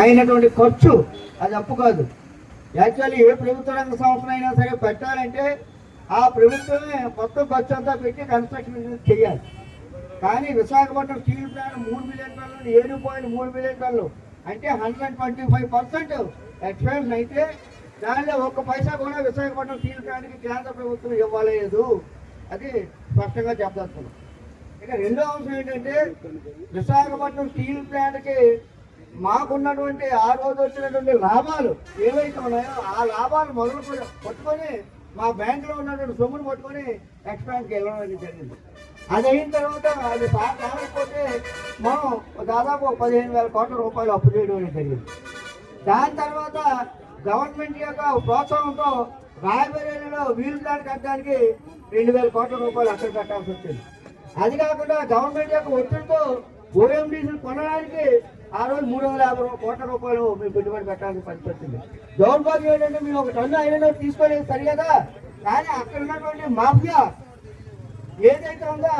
అయినటువంటి ఖర్చు అది అప్పు కాదు. యాక్చువల్లీ ఏ ప్రభుత్వ రంగ సంస్థ అయినా సరే పెట్టాలంటే ఆ ప్రభుత్వమే మొత్తం ఖర్చు అంతా పెట్టి కన్స్ట్రక్షన్ చేయాలి. కానీ విశాఖపట్నం స్టీల్ ప్లాంట్ 3 మిలియన్ టన్నులు 7.3 మిలియన్ టన్నులు అంటే 125% ఎక్స్పెన్స్ అయితే దానిలో ఒక్క పైసా కూడా విశాఖపట్నం స్టీల్ ప్లాంట్కి కేంద్ర ప్రభుత్వం ఇవ్వలేదు. అది స్పష్టంగా చెప్పదలుచుకున్నాం. ఇక రెండో అంశం ఏంటంటే విశాఖపట్నం స్టీల్ ప్లాంట్కి మాకున్నటువంటి ఆ రోజు వచ్చినటువంటి లాభాలు ఏవైతే ఉన్నాయో ఆ లాభాలు మొదలు పట్టుకొని మా బ్యాంకులో ఉన్నటువంటి సొమ్మును పట్టుకొని ఎక్స్పాండ్కి వెళ్ళడం జరిగింది. అది అయిన తర్వాత అది కాకపోతే మనం దాదాపు 15,000 కోట్ల రూపాయలు అప్పు చేయడం అనేది జరిగింది. దాని తర్వాత గవర్నమెంట్ యొక్క ప్రోత్సాహంతో రాయబరేలీలో వీల్ ప్లాంట్ కట్టడానికి 2,000 కోట్ల రూపాయలు అక్కడ కట్టాల్సి వచ్చింది. అది కాకుండా గవర్నమెంట్ యొక్క ఒత్తిడితో ఓఎండీసీ కొనడానికి ఆ రోజు 350 కోట్ల రూపాయలు మేము పెట్టుబడి పెట్టాల్సిన పరిస్థితి వచ్చింది. దౌర్భాగ్యం ఏంటంటే మేము ఒక టన్ను అయినా తీసుకోలేదు సరి కదా, కానీ అక్కడ ఉన్నటువంటి మాఫియా ఏదైతే ఉందో